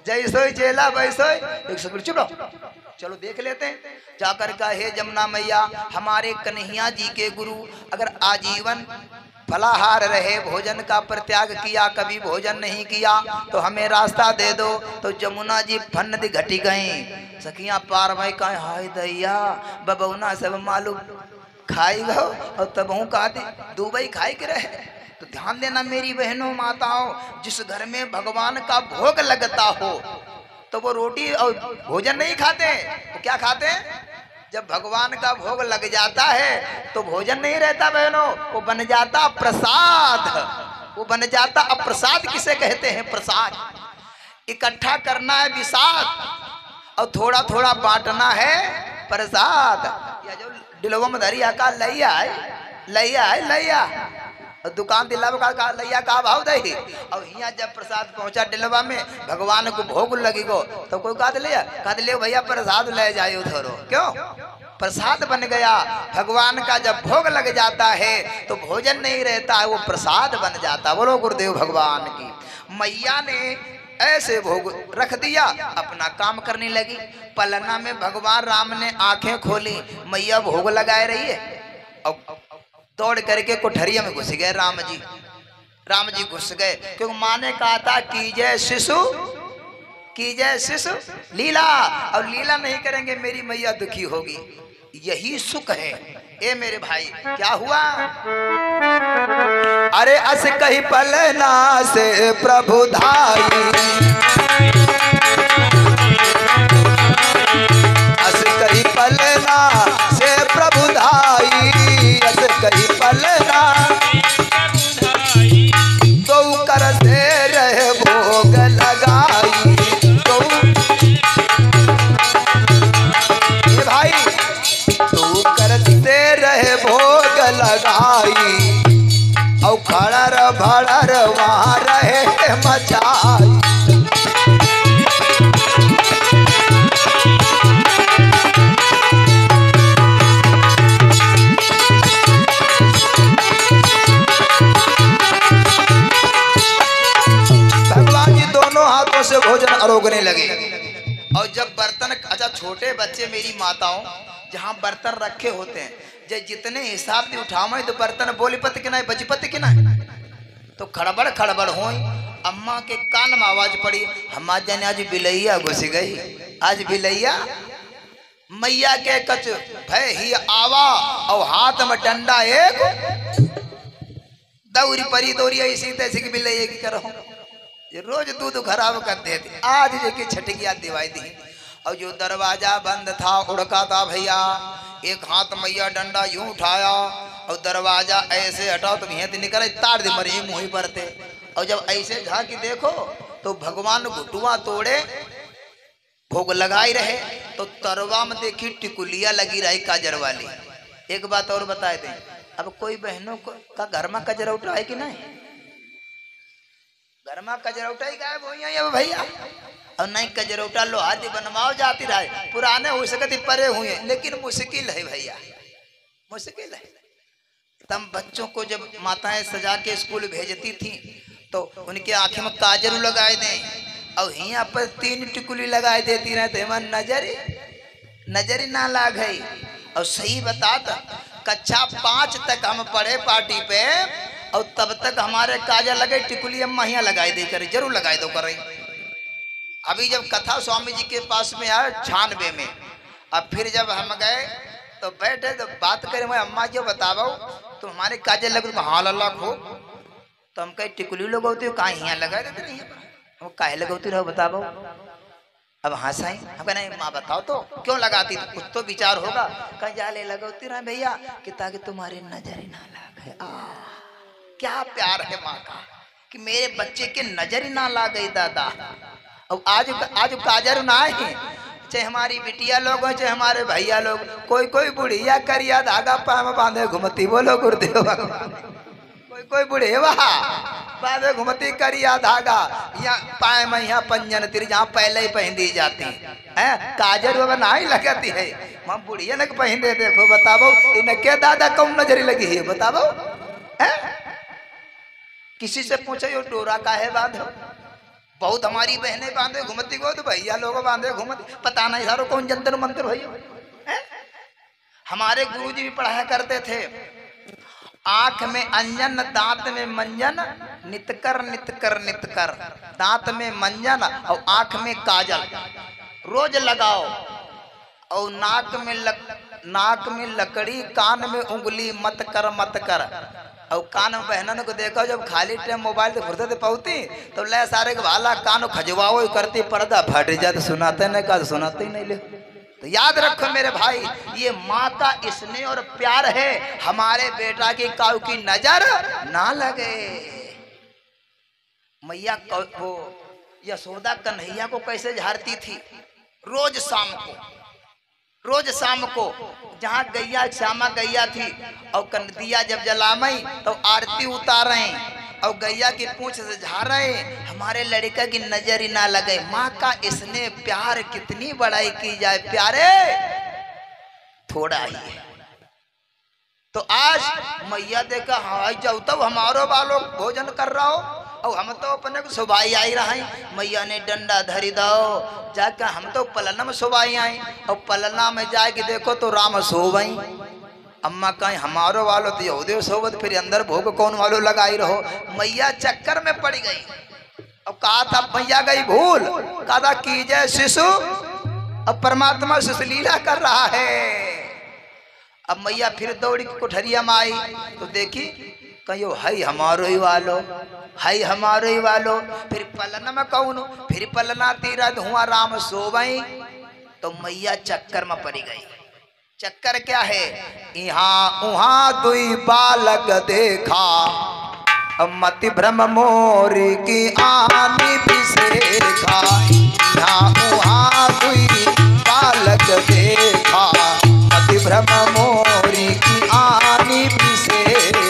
जैसो चेला वैसो। एक सब चुप रहो, चलो देख लेते हैं जाकर का। हे जमुना मैया हमारे कन्हैया जी के गुरु अगर आजीवन फलाहार रहे, भोजन का परित्याग किया, कभी भोजन नहीं किया तो हमें रास्ता दे दो। तो जमुना जी फन्न घटी गई। सखियां पार भाई कहें हाय दैया बबौना सब मालूम खाई गो और तब हूँ कहा दुबई खाई के रहे। तो ध्यान देना मेरी बहनों माताओं, जिस घर में भगवान का भोग लगता हो तो वो रोटी और भोजन नहीं खाते, तो क्या खाते हैं? जब भगवान का भोग लग जाता है तो भोजन नहीं रहता बहनों, वो बन जाता प्रसाद, वो बन जाता। अब प्रसाद किसे कहते हैं? प्रसाद इकट्ठा करना है विसाद और थोड़ा थोड़ा बांटना है प्रसाद। या जो दिलवा में धरिया का लैया है, लैया है लैया, और दुकान दिलावा का लैया का भाव दे। और यहाँ जब प्रसाद पहुंचा दिलवा में भगवान को भोग लगी गो तो कोई कहा लिया, कहा ले भैया प्रसाद ले जाए उधरो। क्यों? प्रसाद बन गया। भगवान का जब भोग लग जाता है तो भोजन नहीं रहता है, वो प्रसाद बन जाता। बोलो गुरुदेव भगवान की। मैया ने ऐसे भोग रख दिया, अपना काम करने लगी। पलना में भगवान राम ने आंखें खोली, मैया भोग लगाए रही है और दौड़ करके कोठरिया में घुस गए राम जी। राम जी घुस गए क्योंकि माँ ने कहा था कीजय शिशु, कीजय शिशु लीला, और लीला नहीं करेंगे मेरी मैया दुखी होगी। यही सुख है। ए मेरे भाई क्या हुआ? अरे अस कही पलना से प्रभु धाई, अस कही पलना से प्रभु धाई, अस कही पलना तो कर से रहे भोग लगाई। तो ये भाई तू कर से रहे भोग लगाई और खड़र भड़र वहाँ रहे मचाई। भगवान जी दोनों हाथों से भोजन अरोगने लगे। और जब बर्तन, अच्छा छोटे बच्चे मेरी माताओं जहाँ बर्तन रखे होते हैं, जब जितने हिसाब से उठावे तो बर्तन बोली पत के ना बचपत के ना, तो खड़बड़ खड़बड़ हो। अम्मा के कान में आवाज पड़ी, हमार जाने आज बिलैया घुस गई, आज बिलैया। मैया के कच भय ही आवा और हाथ में डंडा एक दौरी परी दौरी ऐसी तैसी की बिलैया की करो। ये रोज दूध खराब कर देते, आज जेके छटकिया दिवाई दी। और जो दरवाजा बंद था उड़का था भैया, एक हाथ मैया डंडा यूं उठाया और दरवाजा ऐसे हटाओ तो भैया निकले तार दे मरे मुँह पर थे। और जब ऐसे झांकी देखो तो भगवान घुटुआ तोड़े भोग लगाई रहे। तो तरवा में देखी टिकुलिया लगी रही काजर वाली, एक बात और बताए दें, अब कोई बहनों को का घर में कचरा उठाए कि नहीं? घर में कचरा उठाई गायब हो अब भैया, और नहीं कचरा उठा लो हाथी बनवाओ जाती रहे, पुराने हो सकते परे हुए, लेकिन मुश्किल है भैया, मुश्किल है। तब बच्चों को जब माताएं सजा के स्कूल भेजती थी तो उनके आंखें में काजल लगाए दें और यहाँ पर 3 टिकुली लगाए देती रहते, हमारे नजर ना लाग गई। और सही बता था, कक्षा 5 तक हम पढ़े पार्टी पे, और तब तक हमारे काजल लगे टिकुली अम्मा यहाँ लगाई दे करे, जरूर लगाए दो करे। अभी जब कथा स्वामी जी के पास में आया 96 में, अब फिर जब हम गए तो बैठे तो बात करें, मैं अम्मा जी बताओ तो हमारे काजल लगे तो हाँ अल्लाह खो, तो हम कहीं टिकुली लगाते हो कहाँ यहाँ लगा देते नहीं, हम काहे लगाती रहो बताओ। अब हंसाई, हम कहना माँ बताओ तो क्यों लगाती, तो कुछ तो विचार होगा। कहीं जाले लगाती रहा भैया कि ताकि तुम्हारे नजर ही ना लगे। क्या प्यार है माँ का कि मेरे बच्चे के नजर ही ना लाग गई दादा। अब आज काजर ना है, चाहे हमारी बिटिया लोग हो चाहे हमारे भैया लोग, कोई बुढ़िया करिया धागा पाँव में बांधे घुमती, बोलो गुरुदेव भगवान। कोई बुढ़ेवा बांधे घुमती करिया धागा, यहाँ पाए में यहाँ पंजन तिर जहाँ पहले ही पहन दी जाती है, काजर वो ना ही लगाती है। माँ बुढ़िया ने पहन दे, देखो बताओ इनके दादा कम नजरी लगी है बताओ। किसी से पूछो यो डोरा का है बांधो, बहुत हमारी बहनें बांधे घूमती को, तो भैया लोग बांधे घूमती, पता नहीं सारो कौन जंतर मंत्र भैया। हमारे गुरुजी भी पढ़ाया करते थे, आंख में अंजन दांत में मंजन, नितकर नितकर नितकर, दांत में मंजन और आंख में काजल रोज लगाओ, और नाक में लकड़ी, कान में उंगली मत कर। और कान में बहनन को देखो जब खाली टाइम मोबाइल से फुर्सत पाती तो ले सारे के भाला कान खजवाओ करती, पर्दा फट जाते, सुनाते नहीं का सुनाते ही नहीं ले। तो याद रखो मेरे भाई, ये माँ का स्नेह और प्यार है, हमारे बेटा की काऊ की नजर ना लगे। मैया को यशोदा कन्हैया को कैसे झाड़ती थी, रोज शाम को जहाँ गैया श्यामा गैया थी और दिया जब जलामई तो आरती उतारे और गैया की पूंछ से झाड़े, हमारे लड़का की नजर ही ना लगे। माँ का इसने प्यार कितनी बड़ाई की जाए, प्यारे थोड़ा ही है। तो आज मैया देखा हाई जाऊ तब हमारो बालो भोजन कर रहा हो, और हम तो अपने को सुबाई आई रहा है, मैया ने डंडा धरी दो जाकर, हम तो पलना में सुबाई आई, और पलना में जाके देखो तो राम सोवई। अम्मा कहीं हमारो वालो तो यहूदी सोबत, फिर अंदर भोग कौन वालो लगाई रहो। मैया चक्कर में पड़ गई, अब कहा था मैया गई भूल, कहा था की जय शिशु, अब परमात्मा सुशीलीला कर रहा है। अब मैया फिर दौड़ी कोठरिया में आई तो देखी कहो हई हमारो ही वालो, हई हमारो ही वालो, फिर पलना में कौन, फिर पलना तीरा धुआं राम सोवई। तो मैया चक्कर में पड़ी गई। चक्कर क्या है, यहाँ उहाँ दुई बालक देखा, मति भ्रम मोरी की आनी बिसेखा। यहाँ उहाँ दुई बालक देखा, मति भ्रम मोरी की आनी बिसेखा।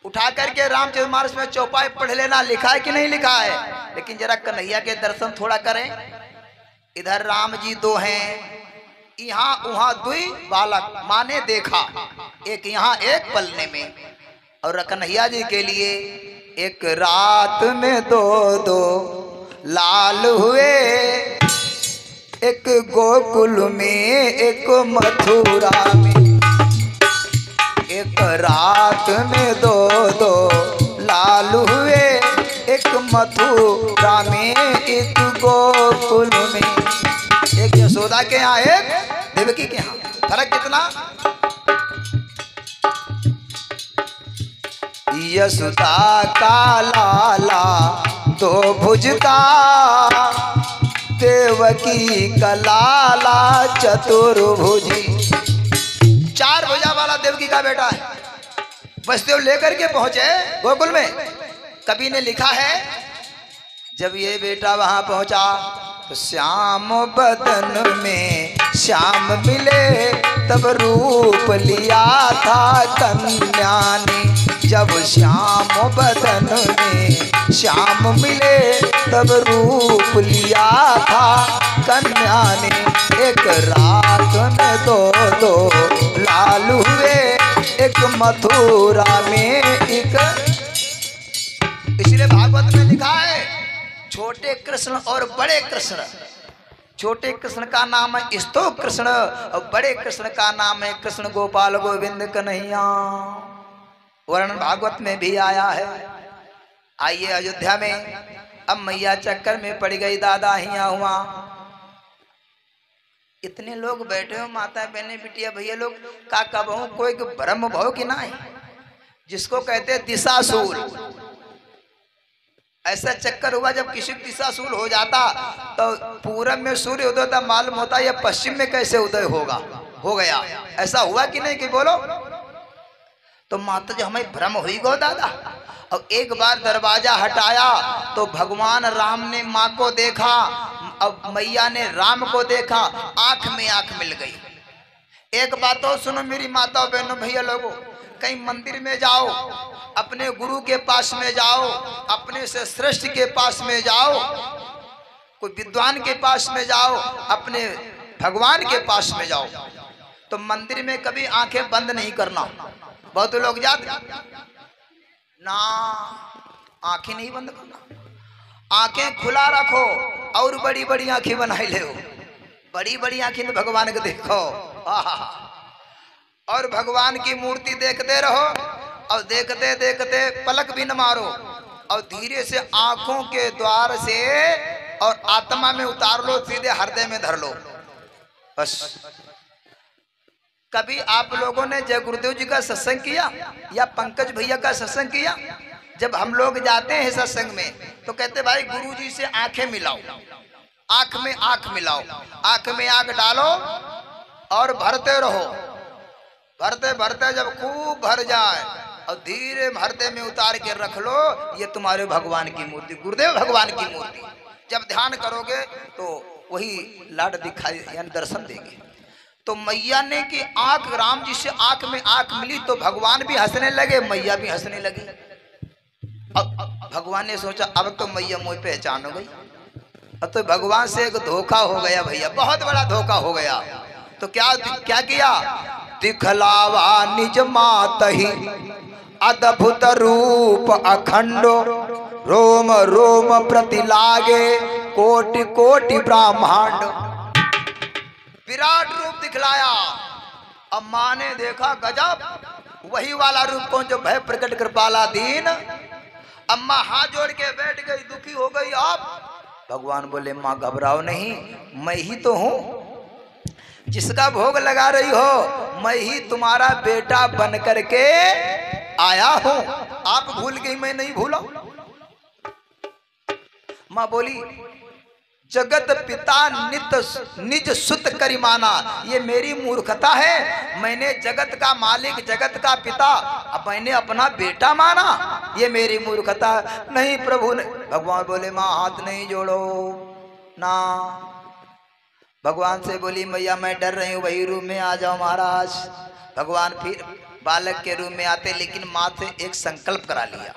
उठा करके रामचरितमानस में चौपाई पढ़ लेना, लिखा है कि नहीं लिखा है, लेकिन जरा कन्हैया के दर्शन थोड़ा करें। इधर राम जी दो हैं, यहाँ वहाँ दुई बालक, माने देखा, एक यहाँ एक पलने में, और कन्हैया जी के लिए एक रात में दो लाल हुए, एक गोकुल में एक मथुरा में। एक रात में दो लाल हुए, एक मथुरा में एक गोकुल में। एक यशोदा के यहाँ एक देवकी के यहाँ, फर्क कितना। यशोदा का लाला दो भुज का, देवकी कलाला चतुर्भुजी। 4 भुजा वाला देवकी का बेटा है। वसुदेव लेकर के पहुंचे गोकुल में। कवि ने लिखा है जब ये बेटा वहां पहुंचा तो श्याम बदन में श्याम मिले तब रूप लिया था कन्या ने। जब श्याम बदन में श्याम मिले तब रूप लिया था कन्या ने। एक रात में दो लाल हुए, एक मथुरा में एक। इसलिए भागवत में लिखा है छोटे कृष्ण और बड़े कृष्ण। छोटे कृष्ण का नाम है स्तो कृष्ण और बड़े कृष्ण का नाम है कृष्ण गोपाल गोविंद कन्हैया। वर्णन भागवत में भी आया है। आइए अयोध्या में अब मैया चक्कर में पड़ गई दादा हिया हुआ। इतने लोग बैठे हो, माता बहने बिटिया भैया लोग का कबहू कोई ब्रह्म भाव की ना है, जिसको कहते हैं दिशाशूल। ऐसा चक्कर हुआ जब किसी दिशाशूल हो जाता तो पूरब में सूर्य उदय होता, मालूम होता या पश्चिम में कैसे उदय होगा, हो गया। ऐसा हुआ कि नहीं कि बोलो। तो माता जी हमें भ्रम हुई गो दादा। और एक बार दरवाजा हटाया तो भगवान राम ने माँ को देखा, अब मैया ने राम को देखा, आंख में आंख मिल गई। एक बात और सुनो मेरी माता बहनों भैया लोगों, कहीं मंदिर में जाओ, अपने गुरु के पास में जाओ, अपने से श्रेष्ठ के पास में जाओ, कोई विद्वान के पास में जाओ, अपने भगवान के पास में जाओ, तो मंदिर में कभी आंखें बंद नहीं करना। बहुत लोग जाते ना, आंखें नहीं बंद करना, आंखें खुला रखो और बड़ी बड़ी आंखें बनाई ले, बड़ी बड़ी आंखें तो भगवान को देखो। और भगवान की मूर्ति देखते रहो और देखते देखते पलक भी न मारो और धीरे से आंखों के द्वार से और आत्मा में उतार लो, सीधे हृदय में धर लो बस। कभी आप लोगों ने जय गुरुदेव जी का सत्संग किया या पंकज भैया का सत्संग किया? जब हम लोग जाते हैं सत्संग में तो कहते भाई गुरु जी से आंखें मिलाओ, आंख में आंख मिलाओ, आंख में आंख डालो और भरते रहो। भरते भरते जब खूब भर जाए और धीरे हृदय में उतार के रख लो, ये तुम्हारे भगवान की मूर्ति, गुरुदेव भगवान की मूर्ति। जब ध्यान करोगे तो वही लाड दिखाई यानी दर्शन देंगे। तो मैया ने कि आंख, राम जी से आंख में आंख मिली तो भगवान भी हंसने लगे, मैया भी हंसने लगी। अब भगवान ने सोचा अब तो मैया मुझे पहचान हो गई, अब तो भगवान से एक धोखा हो गया भैया, बहुत बड़ा धोखा हो गया। तो क्या किया? दिखलावा निज मात ही अद्भुत रूप अखंडो, रोम रोम प्रति लागे कोटि कोटि ब्रह्मांड। विराट रूप दिखलाया। अब माँ ने देखा गजब, वही वाला रूप कौन जो भय प्रकट कृपाला दीन। अम्मा हाथ जोड़ के बैठ गई, दुखी हो गई। अब भगवान बोले माँ घबराओ नहीं, मैं ही तो हूँ जिसका भोग लगा रही हो, मैं ही तुम्हारा बेटा बन करके आया हूं। आप भूल गई, मैं नहीं भूला। मां बोली जगत पिता निज सुत करिमाना, ये मेरी मूर्खता है। मैंने जगत का मालिक, जगत का पिता, अब मैंने अपना बेटा माना, ये मेरी मूर्खता नहीं। प्रभु ने, भगवान बोले माँ हाथ नहीं जोड़ो ना। भगवान से बोली मैया मैं डर रही हूँ, वही रूम में आ जाओ महाराज। भगवान फिर बालक के रूम में आते, लेकिन माँ से एक संकल्प करा लिया,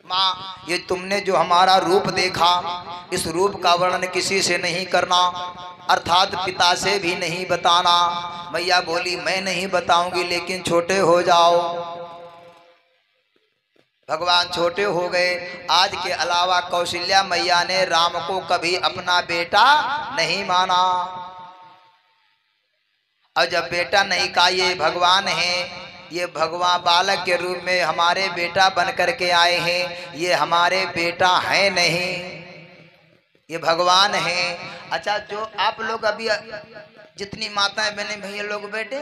माँ ये तुमने जो हमारा रूप देखा, इस रूप का वर्णन किसी से नहीं करना, अर्थात पिता से भी नहीं बताना। मैया बोली मैं नहीं बताऊंगी, लेकिन छोटे हो जाओ। भगवान छोटे हो गए। आज के अलावा कौशल्या मैया ने राम को कभी अपना बेटा नहीं माना। और जब बेटा नहीं कहा ये भगवान है, ये भगवान बालक के रूप में हमारे बेटा बन करके आए हैं, ये हमारे बेटा है नहीं, ये भगवान है। अच्छा जो आप लोग अभी जितनी माताएं बहने भैया लोग बैठे,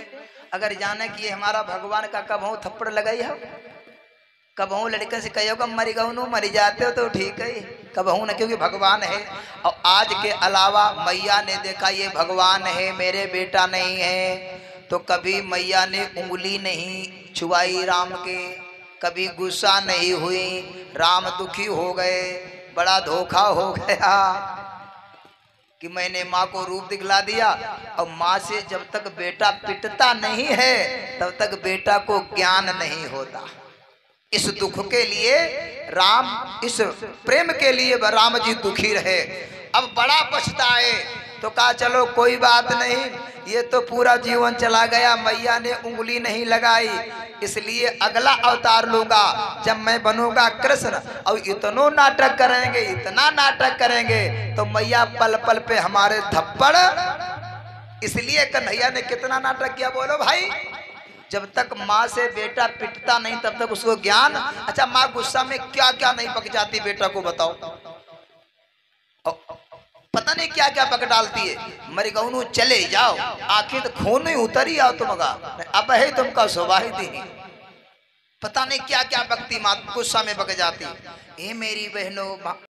अगर जाने कि ये हमारा भगवान का कब हो थप्पड़ लगाई है, कबहू लड़के से कहो कब मरी गऊ मरी जाते हो तो ठीक है, कबहू न, क्योंकि भगवान है। और आज के अलावा मैया ने देखा ये भगवान है मेरे बेटा नहीं है, तो कभी मैया ने उंगली नहीं छुआई राम के, कभी गुस्सा नहीं हुई, राम दुखी हो गए, बड़ा धोखा हो गया कि मैंने माँ को रूप दिखला दिया। और माँ से जब तक बेटा पिटता नहीं है तब तक बेटा को ज्ञान नहीं होता। इस दुख के लिए राम, इस प्रेम के लिए राम जी दुखी रहे। अब बड़ा पछताए तो कहा चलो कोई बात नहीं, ये तो पूरा जीवन चला गया, मैया ने उंगली नहीं लगाई, इसलिए अगला अवतार लूंगा जब मैं बनूंगा कृष्ण और इतना नाटक करेंगे, इतना नाटक करेंगे तो मैया पल पल पे हमारे थप्पड़। इसलिए कन्हैया ने कितना नाटक किया बोलो भाई। जब तक माँ से बेटा पिटता नहीं तब तक उसको ज्ञान। अच्छा माँ गुस्सा में क्या क्या नहीं पक जाती बेटा को बताओ, पता नहीं क्या क्या पक डालती है। मरी गऊ चले जाओ, आखिर तो खून ही उतरी आओ तुम, अब है तुमका सुबाही दी, पता नहीं क्या क्या पकती माँ गुस्सा में पक जाती। ये मेरी बहनों